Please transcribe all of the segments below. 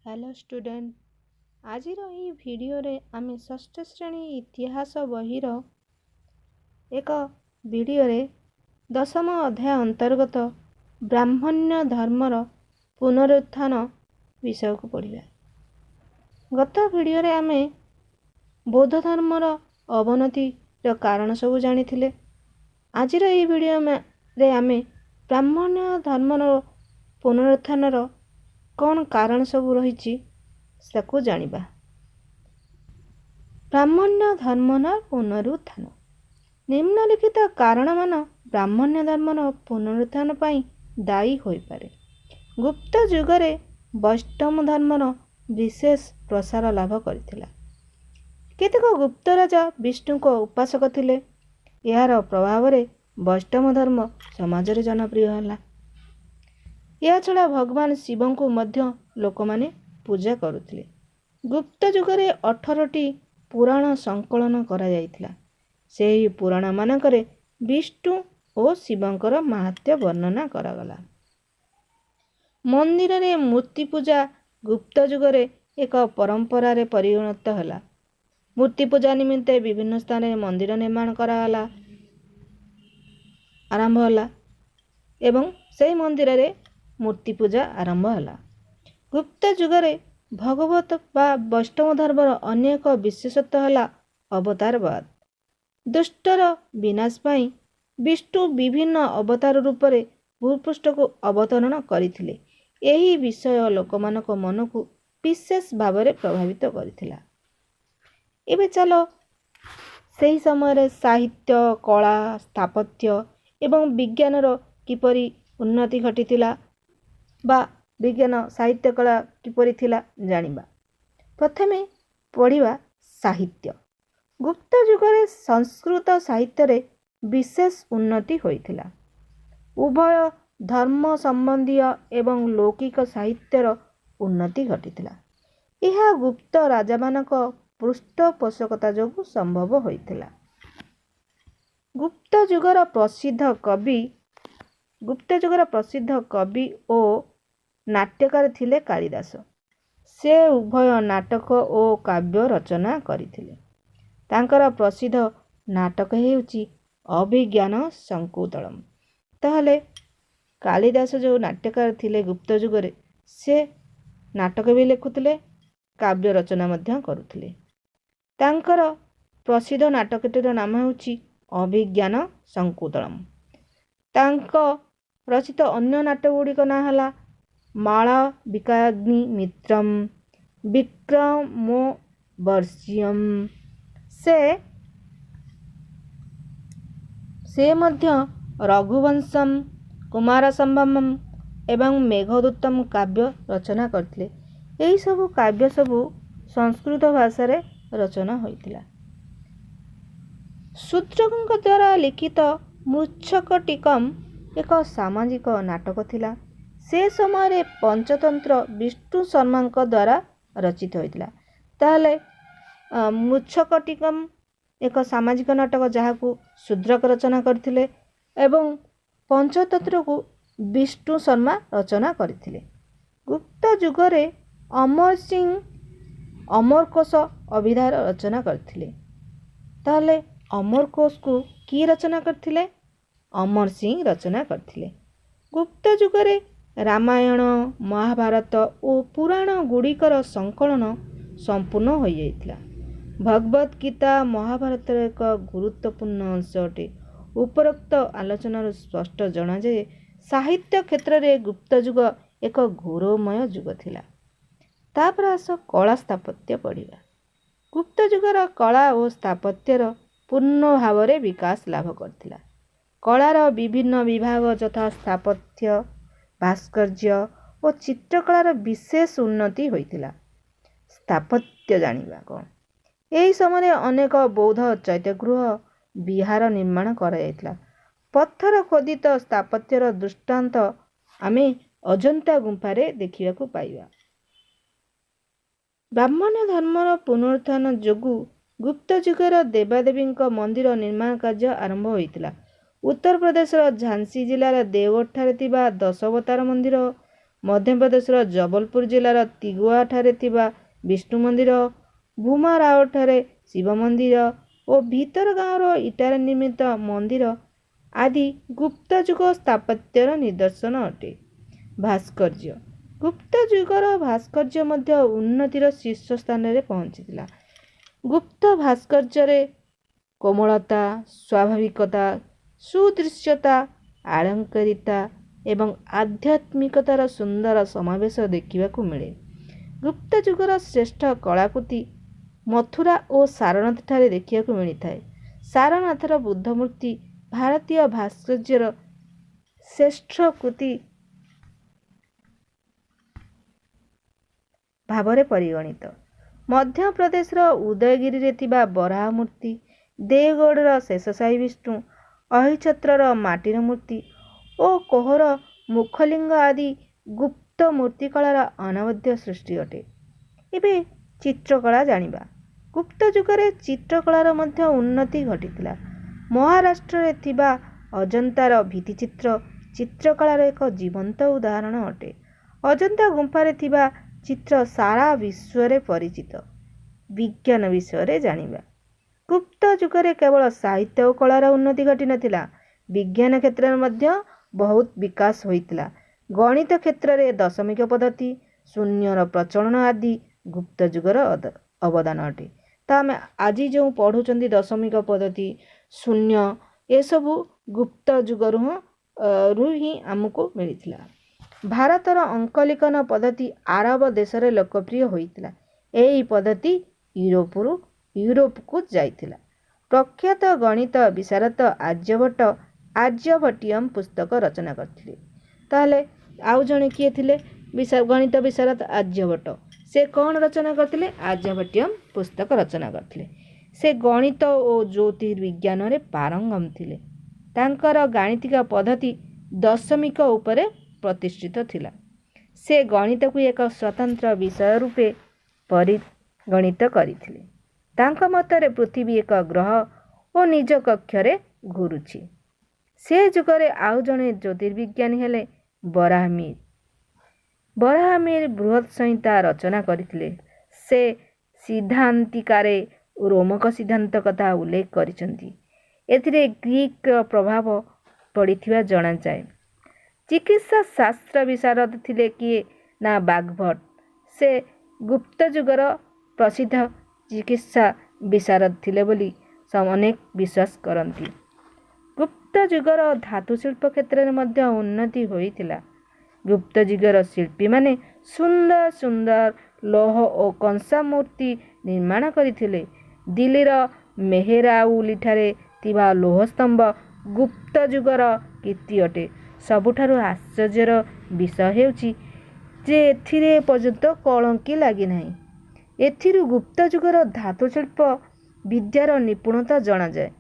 Hello student आज ये video रे आमे षष्ठ श्रेणी इतिहास बहिर एक भिडियो रे दशम अध्याय अंतर्गत ब्राह्मण्य धर्मर पुनरुत्थान विषय को पढ़िबा। गत भिडियो रे आमे बौद्ध धर्मर अवनति रो कारण सब जानिथिले। आज ये भिडियो रे आमे ब्राह्मण्य धर्मर पुनरुत्थान रो कौन कारण सब रही ताकू जानिबा। ब्राह्मण्य धर्मर पुनरुत्थान निम्नलिखित कारण मान ब्राह्मण्य धर्मर पुनरुत्थान पाई दायी होई पारे। गुप्त जुगरे वैष्णव धर्मर विशेष प्रसार लाभ करथिला। केतेक गुप्त राजा विष्णु को उपासक थिले। यार प्रभाव रे वैष्णव धर्म समाज रे जनप्रिय होला। या छड़ा भगवान शिव को मध्य लोक माने पूजा करुथिले। गुप्त जुगरे 18टी पुराण संकलन करा जायतिला। सेही पुराण मानकरे विष्णु और शिवंकर महात्म्य वर्णना करागला। मंदिर रे मूर्ति पूजा गुप्त जुगरे एक परंपरा रे परिणत होला। मूर्ति पूजा निमित्ते विभिन्न स्थान रे मंदिर निर्माण करागला आरंभ होला एवं सेही मंदिर रे मूर्ति पूजा आरंभ होला। गुप्त जुगरे भगवत बा वैष्णव धर्मर अनेक विशेषत्व होला अवतारवाद। दुष्टर विनाश पाई विष्णु विभिन्न अवतार रूप रे भूपृष्ठ को अवतरण करथिले। एही विषय लोकमानक मन को विशेष भाव रे प्रभावित करथिला। एबे चलो सेही समय रे साहित्य कला स्थापत्य एवं विज्ञान रो किपरि उन्नति घटिथिला बा विज्ञान साहित्य कला किपरि थिला जानिबा। प्रथमे पढ़िबा साहित्य। गुप्त जुगरे संस्कृत साहित्य रे विशेष उन्नति होइथिला। उभय धर्म संबंधी एवं लौकिक साहित्यर उन्नति घटिथिला। यह गुप्त राजा मानक पृष्ठपोषकता जोगु संभव होइथिला। गुप्त जुगर प्रसिद्ध कवि और नाट्यकार थिले कालिदास। से उभय नाटक और काव्य रचना करिथिले। तांकर प्रसिद्ध नाटक हेउची अभिज्ञान शकुंतलम। ताहले कालिदास जो नाट्यकार थिले गुप्त जुगरे से नाटक भी लेखुथिले काव्य रचना मध्य करुथिले। तांकर प्रसिद्ध नाटकटीर नाम हेउची अभिज्ञान शकुंतलम। तांक रचित अन्य नाटक गुड़िक ना हला मालविकाग्नि मित्रम विक्रमोर्वशीयम। से मध्य रघुवंशम कुमारसंभवम एवं मेघदूतम काव्य रचना करथिले। एही सब काव्य सब संस्कृत भाषा रे रचना होइतिला। शूद्रकଙ୍କ द्वारा लिखित मृच्छकटिकम एक सामाजिक नाटक थिला। से समय रे पंचतंत्र विष्णु शर्मा द्वारा रचित होइतिला। ताहले मृच्छकटिकम एक सामाजिक नाटक जहाकू शूद्रक रचना करथिले एवं पंचतंत्र को विष्णु शर्मा रचना करथिले। गुप्त जुगरे अमर सिंह अमरकोश अभिधार रचना करथिले। ताहले अमरकोश को की रचना करथिले? अमर सिंह रचना करथिले। गुप्त जुगरे रामायण महाभारत और पुराण गुड़िकर संकलन संपूर्ण हो जाइतिला। भगवत गीता महाभारत एक गुरुत्वपूर्ण अंश अटे। उपरोक्त आलोचनार स्पष्ट जना जे साहित्य क्षेत्र में गुप्त जुग एक गौरवमय जुग थिला। तापर आस कला स्थापत्य पढ़िबा। गुप्त जुगर कला और स्थापत्यर पूर्ण भाव रे विकास लाभ करथिला। कलार विभिन्न विभाग यथा स्थापत्य भास्कर्य और चित्रकलार विशेष उन्नति होइतिला। स्थापत्य जानिबा कोन? एही समय अनेक बौद्ध चैत्यगृह विहार निर्माण करा जायतिला। पत्थर खोदित स्थापत्यर दृष्टांत आमे अजंता गुंफा रे देखिबा को पाइबा। ब्राह्मण्य धर्मर पुनरुत्थान जोगु गुप्त जुगर देवादेवी मंदिर निर्माण कार्य आरंभ होइतिला। उत्तर प्रदेश झांसी जिलार देवगढ़ ठारे थिबा 10 अवतार मंदिर ମଧ୍ୟପ୍ରଦେଶର ଜବଲପୁର ଜିଲ୍ଲାର ତିଗୁଆଠାରେ ଥିବା ବିଷ୍ଣୁ ମନ୍ଦିର, ଭୂମାରାଓଠାରେ ଶିବ ମନ୍ଦିର ଓ ଭିତରଗାଁର ଇଟାରେ ନିର୍ମିତ ମନ୍ଦିର ଆଦି ଗୁପ୍ତ ଯୁଗ ସ୍ଥାପତ୍ୟର ନିଦର୍ଶନ ଅଟେ। ଭାସ୍କର୍ଯ୍ୟ। ଗୁପ୍ତ ଯୁଗର ଭାସ୍କର୍ଯ୍ୟ ମଧ୍ୟ ଉନ୍ନତିର ଶୀର୍ଷ ସ୍ଥାନରେ ପହଞ୍ଚିଥିଲା। ଗୁପ୍ତ ଭାସ୍କର୍ଯ୍ୟରେ କୋମଳତା, ସ୍ୱାଭାବିକତା, ସୁଦୃଶ୍ୟତା, ଆଳଙ୍କରିତା ଏବଂ ଆଧ୍ୟାତ୍ମିକତାର ସୁନ୍ଦର ସମାବେଶ ଦେଖିବାକୁ ମିଳେ। ଗୁପ୍ତ ଯୁଗର ଶ୍ରେଷ୍ଠ କଳାକୃତି ମଥୁରା ଓ ସାରନାଥଠାରେ ଦେଖିବାକୁ ମିଳିଥାଏ। ସାରନାଥର ବୁଦ୍ଧ ମୂର୍ତ୍ତି ଭାରତୀୟ ଭାସ୍କର୍ଯ୍ୟର ଶ୍ରେଷ୍ଠ କୃତି ଭାବରେ ପରିଗଣିତ। ମଧ୍ୟପ୍ରଦେଶର ଉଦୟଗିରିରେ ଥିବା ବରାହ ମୂର୍ତ୍ତି, ଦେଓଗଡ଼ର ଶେଷଶାହୀ ବିଷ୍ଣୁ, ଅହିଛତ୍ରର ମାଟିର ମୂର୍ତ୍ତି ଓ କୋହର ମୁଖଲିଙ୍ଗ ଆଦି ଗୁପ୍ତ ମୂର୍ତ୍ତିକଳାର ଅନବଦ୍ୟ ସୃଷ୍ଟି ଅଟେ। ଏବେ ଚିତ୍ରକଳା ଜାଣିବା। ଗୁପ୍ତ ଯୁଗରେ ଚିତ୍ରକଳାର ମଧ୍ୟ ଉନ୍ନତି ଘଟିଥିଲା। ମହାରାଷ୍ଟ୍ରରେ ଥିବା ଅଜନ୍ତାର ଭିତ୍ତିଚିତ୍ର ଚିତ୍ରକଳାର ଏକ ଜୀବନ୍ତ ଉଦାହରଣ ଅଟେ। ଅଜନ୍ତା ଗୁମ୍ଫାରେ ଥିବା ଚିତ୍ର ସାରା ବିଶ୍ୱରେ ପରିଚିତ। ବିଜ୍ଞାନ ବିଷୟରେ ଜାଣିବା। ଗୁପ୍ତ ଯୁଗରେ କେବଳ ସାହିତ୍ୟ ଓ କଳାର ଉନ୍ନତି ଘଟିନଥିଲା, ବିଜ୍ଞାନ କ୍ଷେତ୍ରରେ ମଧ୍ୟ ବହୁତ ବିକାଶ ହୋଇଥିଲା। ଗଣିତ କ୍ଷେତ୍ରରେ ଦଶମିକ ପଦ୍ଧତି, ଶୂନ୍ୟର ପ୍ରଚଳନ ଆଦି ଗୁପ୍ତ ଯୁଗର ଅବଦାନ ଅଟେ। ତ ଆମେ ଆଜି ଯେଉଁ ପଢ଼ୁଛନ୍ତି ଦଶମିକ ପଦ୍ଧତି, ଶୂନ୍ୟ, ଏସବୁ ଗୁପ୍ତ ଯୁଗରୁ ହିଁ ଆମକୁ ମିଳିଥିଲା। ଭାରତର ଅଙ୍କଲିକନ ପଦ୍ଧତି ଆରବ ଦେଶରେ ଲୋକପ୍ରିୟ ହୋଇଥିଲା। ଏହି ପଦ୍ଧତି ୟୁରୋପକୁ ଯାଇଥିଲା। ପ୍ରଖ୍ୟାତ ଗଣିତ ବିଶାରଦ ଆର୍ଯ୍ୟଭଟ୍ଟ ଆର୍ଯ୍ୟଭଟ୍ଟିୟମ୍ ପୁସ୍ତକ ରଚନା କରିଥିଲେ। ତାହେଲେ ଆଉ ଜଣେ କିଏ ଥିଲେ? ଗଣିତ ବିଶାରଦ ଆର୍ଯ୍ୟଭଟ୍ଟ। ସେ କ'ଣ ରଚନା କରିଥିଲେ? ଆର୍ଯ୍ୟଭଟ୍ଟିୟମ୍ ପୁସ୍ତକ ରଚନା କରିଥିଲେ। ସେ ଗଣିତ ଓ ଜ୍ୟୋତିର୍ବିଜ୍ଞାନରେ ପାରଙ୍ଗମ ଥିଲେ। ତାଙ୍କର ଗାଣିତିକ ପଦ୍ଧତି ଦଶମିକ ଉପରେ ପ୍ରତିଷ୍ଠିତ ଥିଲା। ସେ ଗଣିତକୁ ଏକ ସ୍ୱତନ୍ତ୍ର ବିଷୟ ରୂପେ ପରିଗଣିତ କରିଥିଲେ। ତାଙ୍କ ମତରେ ପୃଥିବୀ ଏକ ଗ୍ରହ ଓ ନିଜ କକ୍ଷରେ ଘୁରୁଛି। ସେ ଯୁଗରେ ଆଉ ଜଣେ ଜ୍ୟୋତିର୍ବିଜ୍ଞାନୀ ହେଲେ ବରାହମିର। ବରାହମିର ବୃହତ୍ ସଂହିତା ରଚନା କରିଥିଲେ। ସେ ସିଦ୍ଧାନ୍ତିକାରେ ରୋମକ ସିଦ୍ଧାନ୍ତ କଥା ଉଲ୍ଲେଖ କରିଛନ୍ତି। ଏଥିରେ ଗ୍ରୀକ୍ର ପ୍ରଭାବ ପଡ଼ିଥିବା ଜଣାଯାଏ। ଚିକିତ୍ସା ଶାସ୍ତ୍ର ବିଶାରଦ ଥିଲେ କିଏ? ନା ବାଗ୍ଭଟ। ସେ ଗୁପ୍ତ ଯୁଗର ପ୍ରସିଦ୍ଧ ଚିକିତ୍ସା ବିଶାରଦ ଥିଲେ ବୋଲି ଅନେକ ବିଶ୍ୱାସ କରନ୍ତି। ଗୁପ୍ତ ଯୁଗର ଧାତୁ ଶିଳ୍ପ କ୍ଷେତ୍ରରେ ମଧ୍ୟ ଉନ୍ନତି ହୋଇଥିଲା। ଗୁପ୍ତ ଯୁଗର ଶିଳ୍ପୀମାନେ ସୁନ୍ଦର ସୁନ୍ଦର ଲୌହ ଓ କଂସା ମୂର୍ତ୍ତି ନିର୍ମାଣ କରିଥିଲେ। ଦିଲ୍ଲୀର ମେହେରାଉଲିଠାରେ ଥିବା ଲୌହସ୍ତମ୍ଭ ଗୁପ୍ତ ଯୁଗର କୀର୍ତ୍ତି ଅଟେ। ସବୁଠାରୁ ଆଶ୍ଚର୍ଯ୍ୟର ବିଷୟ ହେଉଛି ଯେ ଏଥିରେ ଏପର୍ଯ୍ୟନ୍ତ କଳଙ୍କି ଲାଗିନାହିଁ। ଏଥିରୁ ଗୁପ୍ତ ଯୁଗର ଧାତୁଶିଳ୍ପ ବିଦ୍ୟାର ନିପୁଣତା ଜଣାଯାଏ।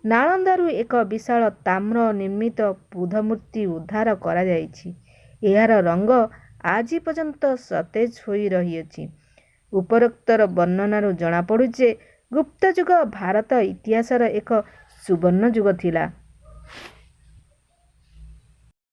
ନାଳନ୍ଦାରୁ ଏକ ବିଶାଳ ତାମ୍ର ନିର୍ମିତ ବୁଦ୍ଧ ମୂର୍ତ୍ତି ଉଦ୍ଧାର କରାଯାଇଛି। ଏହାର ରଙ୍ଗ ଆଜି ପର୍ଯ୍ୟନ୍ତ ସତେଜ ହୋଇ ରହିଅଛି। ଉପରୋକ୍ତର ବର୍ଣ୍ଣନାରୁ ଜଣାପଡ଼ୁଛି ଯେ ଗୁପ୍ତ ଯୁଗ ଭାରତ ଇତିହାସର ଏକ ସୁବର୍ଣ୍ଣ ଯୁଗ ଥିଲା।